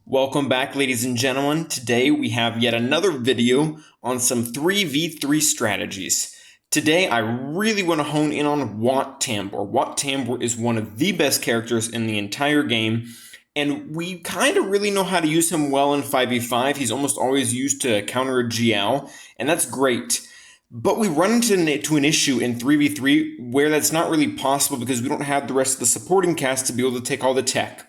Welcome back, ladies and gentlemen. Today we have yet another video on some 3v3 strategies. Today I really want to hone in on Wat Tambor. Wat Tambor is one of the best characters in the entire game, and we kind of really know how to use him well in 5v5. He's almost always used to counter a GL, and that's great. But we run into an issue in 3v3 where that's not really possible because we don't have the rest of the supporting cast to be able to take all the tech.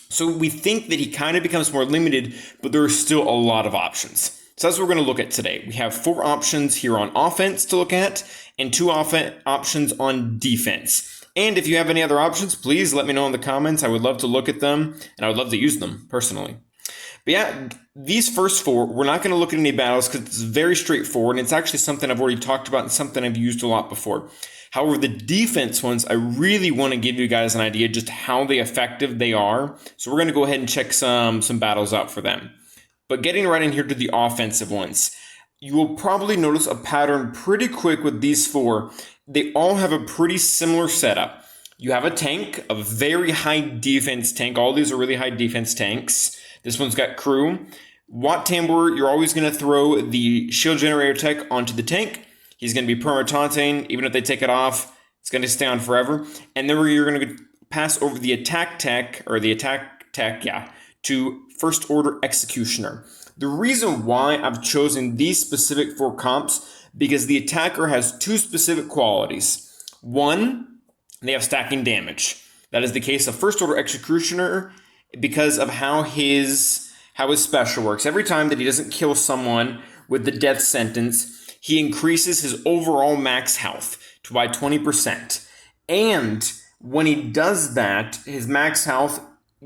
So we think that he kind of becomes more limited, but there are still a lot of options. So that's what we're going to look at today. We have 4 options here on offense to look at and 2 options on defense. And if you have any other options, please let me know in the comments. I would love to look at them and I would love to use them personally. But yeah, these first 4, we're not going to look at any battles because it's very straightforward and it's actually something I've already talked about and something I've used a lot before. However, the defense ones, I really want to give you guys an idea just how effective they are. So we're going to go ahead and check some battles out for them. But getting right in here to the offensive ones, you will probably notice a pattern pretty quick with these 4. They all have a pretty similar setup. You have a tank, a very high defense tank. All these are really high defense tanks. This one's got crew. Wat Tambor, you're always going to throw the shield generator tech onto the tank. He's going to be perma-taunting. Even if they take it off, it's going to stay on forever. And then you're going to pass over the attack tech, to first order executioner. The reason why I've chosen these specific 4 comps, because the attacker has 2 specific qualities. 1, they have stacking damage. That is the case of first order executioner because of how his special works. Every time that he doesn't kill someone with the death sentence, he increases his overall max health by 20%. And when he does that, his max health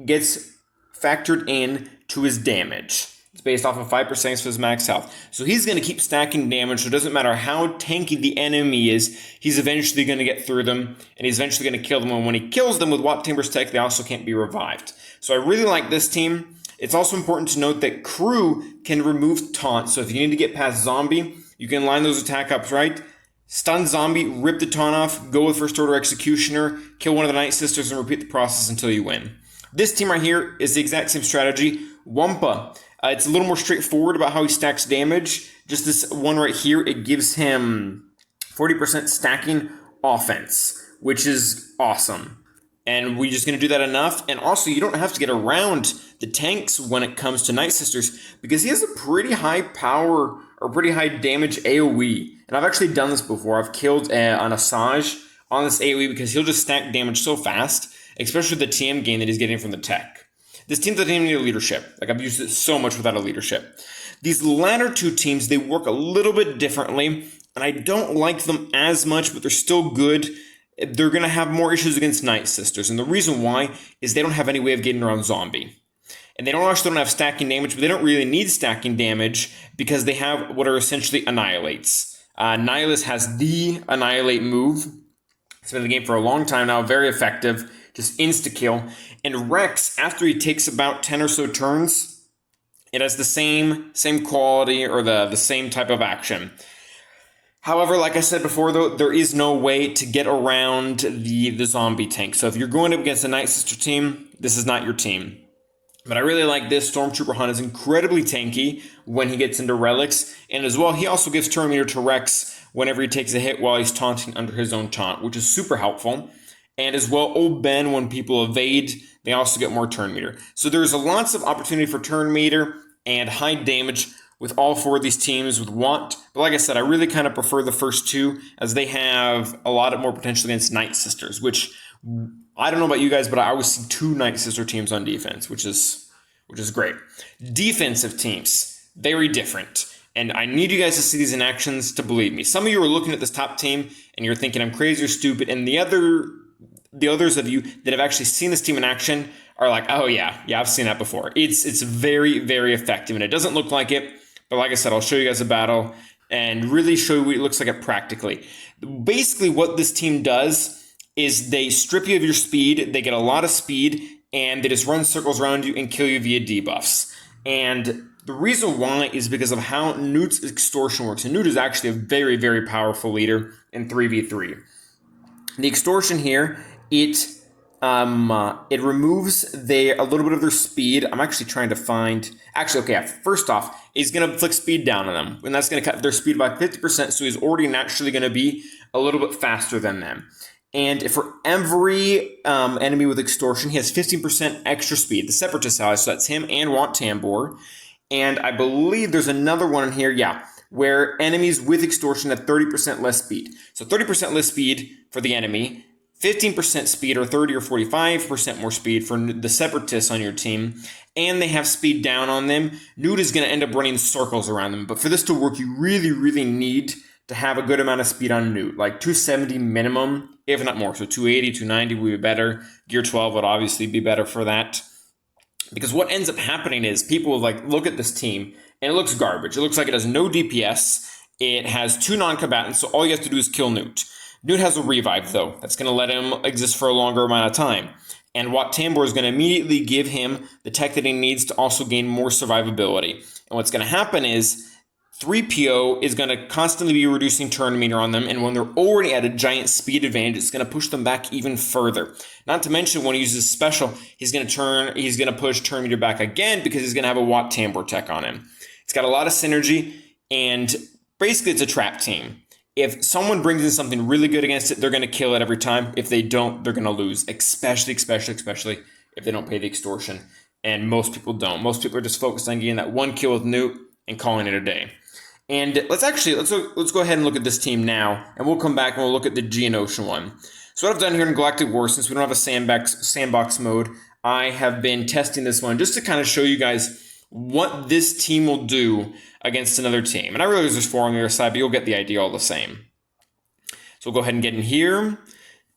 gets factored in to his damage. It's based off of 5% of his max health. So he's going to keep stacking damage, so it doesn't matter how tanky the enemy is, he's eventually going to get through them, and he's eventually going to kill them. And when he kills them with Wat Tambor's tech, they also can't be revived. So I really like this team. It's also important to note that crew can remove taunt. So if you need to get past zombie, you can line those attack ups right. Stun zombie, rip the taunt off, go with first order executioner, kill one of the Night Sisters, and repeat the process until you win. This team right here is the exact same strategy. Wampa, it's a little more straightforward about how he stacks damage. Just this one right here, it gives him 40% stacking offense, which is awesome. And we're just going to do that enough. And also, you don't have to get around the tanks when it comes to Night Sisters because he has a pretty high power or pretty high damage AoE. And I've actually done this before. I've killed an Asajj on this AoE because he'll just stack damage so fast, especially the TM gain that he's getting from the tech. This team doesn't even need a leadership. Like, I've used it so much without a leadership. These latter 2 teams, they work a little bit differently, and I don't like them as much, but they're still good. They're going to have more issues against Night Sisters, and the reason why is they don't have any way of getting around zombie. And they don't have stacking damage, but they don't really need stacking damage because they have what are essentially annihilates. Nihilus has the annihilate move. It's been in the game for a long time now, very effective, just insta-kill. And Rex, after he takes about 10 or so turns, it has the same quality or the same type of action. However, like I said before, though, there is no way to get around the zombie tank. So if you're going up against a Night Sister team, this is not your team. But I really like this. Stormtrooper Hunt is incredibly tanky when he gets into relics. And as well, he also gives turn meter to Rex whenever he takes a hit while he's taunting under his own taunt, which is super helpful. And as well, Old Ben, when people evade, they also get more turn meter. So there's lots of opportunity for turn meter and high damage with all 4 of these teams with Wat. But like I said, I really kind of prefer the first 2 as they have a lot more potential against Night Sisters, which I don't know about you guys, but I always see 2 Night Sister teams on defense, which is great. Defensive teams, very different. And I need you guys to see these in actions to believe me. Some of you are looking at this top team and you're thinking I'm crazy or stupid, and the others of you that have actually seen this team in action are like, oh yeah, I've seen that before. It's very, very effective, and it doesn't look like it. But like I said, I'll show you guys a battle and really show you what it looks like it practically. Basically, what this team does is they strip you of your speed, they get a lot of speed, and they just run circles around you and kill you via debuffs. And the reason why is because of how Nute's extortion works. And Nute is actually a very, very powerful leader in 3v3. The extortion here, it It removes a little bit of their speed. I'm actually trying to find. Actually, okay. First off, he's going to flick speed down on them, and that's going to cut their speed by 50%. So he's already naturally going to be a little bit faster than them. And for every enemy with extortion, he has 15% extra speed. The Separatist ally, so that's him and Wat Tambor. And I believe there's another one in here, yeah, where enemies with extortion have 30% less speed. So 30% less speed for the enemy, 15% speed or 30 or 45% more speed for the Separatists on your team, and they have speed down on them. Nute is going to end up running circles around them. But for this to work, you really, really need to have a good amount of speed on Nute, like 270 minimum, if not more. So 280, 290 would be better. Gear 12 would obviously be better for that. Because what ends up happening is people will look at this team and it looks garbage. It looks like it has no DPS. It has 2 non-combatants, so all you have to do is kill Nute. Nute has a revive, though. That's going to let him exist for a longer amount of time. And Wat Tambor is going to immediately give him the tech that he needs to also gain more survivability. And what's going to happen is 3PO is going to constantly be reducing turn meter on them, and when they're already at a giant speed advantage, it's going to push them back even further. Not to mention when he uses special, he's going to push turn meter back again because he's going to have a Wat Tambor tech on him. It's got a lot of synergy, and basically it's a trap team. If someone brings in something really good against it, they're going to kill it every time. If they don't, they're going to lose, especially if they don't pay the extortion. And most people don't. Most people are just focused on getting that one kill with Nute and calling it a day. And let's go ahead and look at this team now, and we'll come back and we'll look at the Geonosian one. So what I've done here in Galactic War, since we don't have a sandbox mode, I have been testing this one just to kind of show you guys what this team will do against another team. And I realize there's 4 on the other side, but you'll get the idea all the same. So we'll go ahead and get in here.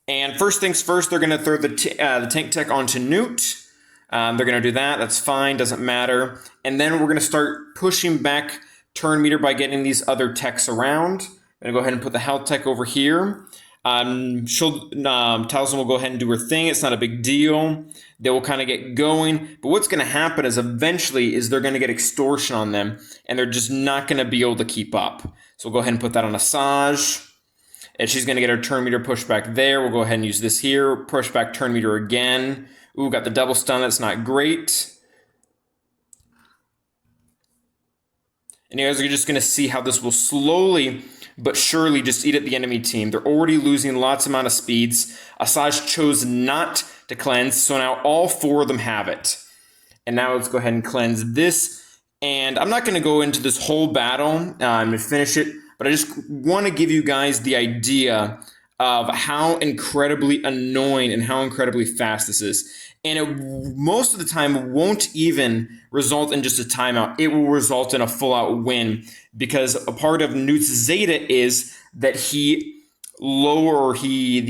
And first things first, they're going to throw the tank tech onto Nute. They're going to do that. That's fine. Doesn't matter. And then we're going to start pushing back turn meter by getting these other techs around. I'm going to go ahead and put the health tech over here. Taliesin will go ahead and do her thing. It's not a big deal. They will kind of get going. But what's going to happen is eventually they're going to get extortion on them, and they're just not going to be able to keep up. So we'll go ahead and put that on Asajj. And she's going to get her turn meter pushed back there. We'll go ahead and use this here. Push back turn meter again. Ooh, got the double stun. That's not great. And you guys are just going to see how this will slowly but surely just eat at the enemy team. They're already losing lots amount of speeds. Asajj chose not to cleanse, so now all 4 of them have it. And now let's go ahead and cleanse this. And I'm not going to go into this whole battle and finish it, but I just want to give you guys the idea of how incredibly annoying and how incredibly fast this is. And it most of the time won't even result in just a timeout. It will result in a full-out win, because a part of Nute's Zeta is that the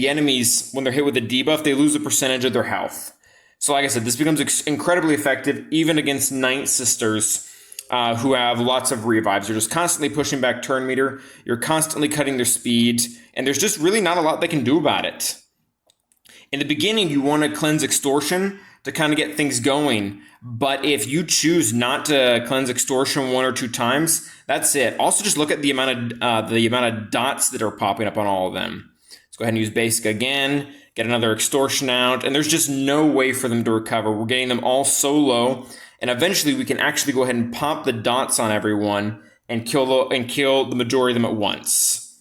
enemies, when they're hit with a debuff, they lose a percentage of their health. So like I said, this becomes incredibly effective even against Ninth Sisters who have lots of revives. You're just constantly pushing back turn meter. You're constantly cutting their speed, and there's just really not a lot they can do about it. In the beginning, you want to cleanse extortion to kind of get things going. But if you choose not to cleanse extortion 1 or 2 times, that's it. Also, just look at the amount of dots that are popping up on all of them. Let's go ahead and use basic again, get another extortion out, and there's just no way for them to recover. We're getting them all so low, and eventually we can actually go ahead and pop the dots on everyone and kill the majority of them at once.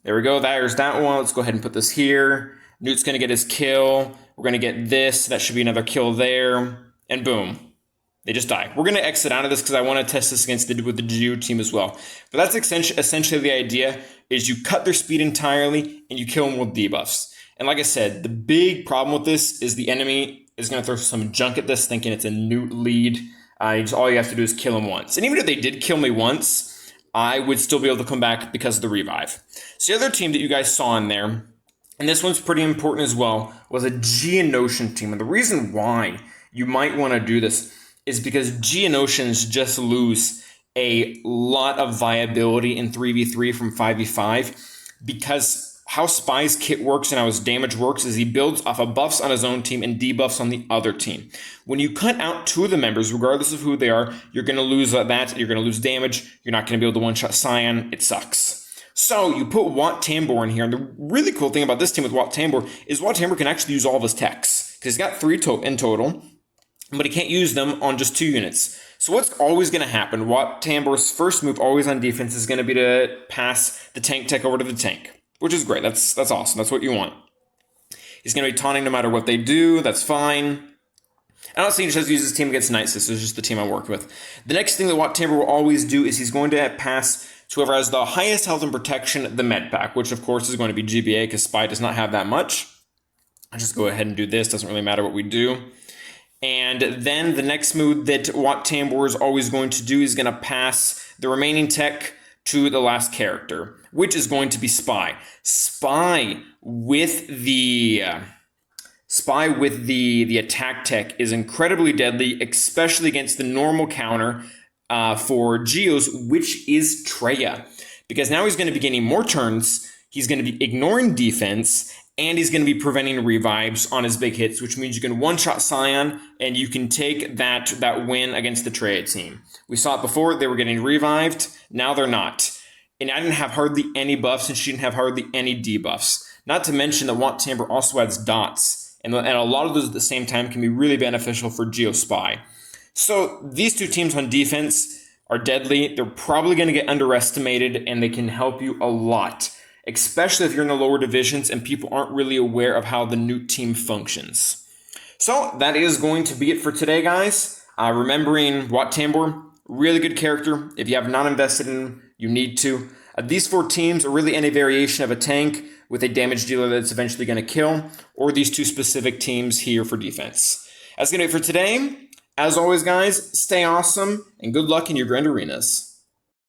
There we go. There's that one. Let's go ahead and put this here. Nute's going to get his kill. We're going to get this. That should be another kill there. And boom. They just die. We're going to exit out of this because I want to test this with the Geo team as well. But that's essentially the idea, is you cut their speed entirely and you kill them with debuffs. And like I said, the big problem with this is the enemy is going to throw some junk at this thinking it's a Nute lead. All you have to do is kill him once. And even if they did kill me once, I would still be able to come back because of the revive. So the other team that you guys saw in there, and this one's pretty important as well, was a Geonosian team. And the reason why you might want to do this is because Geonosians just lose a lot of viability in 3v3 from 5v5, because how Spy's kit works and how his damage works is he builds off of buffs on his own team and debuffs on the other team. When you cut out 2 of the members, regardless of who they are, you're going to lose that. You're going to lose damage. You're not going to be able to one-shot Scion. It sucks. So you put Wat Tambor in here, and the really cool thing about this team with Wat Tambor is Wat Tambor can actually use all of his techs. because he's got 3 in total, but he can't use them on just 2 units. So what's always going to happen, Wat Tambor's first move always on defense is going to be to pass the tank tech over to the tank, which is great. That's awesome. That's what you want. He's going to be taunting no matter what they do. That's fine. I'm not saying he just has to use his team against Night Sisters, it's just the team I worked with. The next thing that Wat Tambor will always do is he's going to pass to whoever has the highest health and protection, the med pack, which of course is going to be GBA because Spy does not have that much. I'll just go ahead and do this. Doesn't really matter what we do. And then the next move that Wat Tambor is always going to do is going to pass the remaining tech to the last character, which is going to be Spy. Spy with the attack tech is incredibly deadly, especially against the normal counter for Geos, which is Treya. Because now he's going to be gaining more turns, he's going to be ignoring defense, and he's going to be preventing revives on his big hits, which means you can one-shot Scion, and you can take that win against the Treya team. We saw it before, they were getting revived, now they're not. And I didn't have hardly any buffs, and she didn't have hardly any debuffs. Not to mention that Wat Tambor also adds dots, and a lot of those at the same time can be really beneficial for Geo Spy. So these two teams on defense are deadly, they're probably going to get underestimated, and they can help you a lot, especially if you're in the lower divisions and people aren't really aware of how the Nute team functions. So that is going to be it for today, guys. Remembering Wat Tambor, really good character. If you have not invested in him, you need to. These 4 teams are really any variation of a tank with a damage dealer that's eventually going to kill, or these 2 specific teams here for defense. That's going to be it for today. As always, guys, stay awesome and good luck in your grand arenas.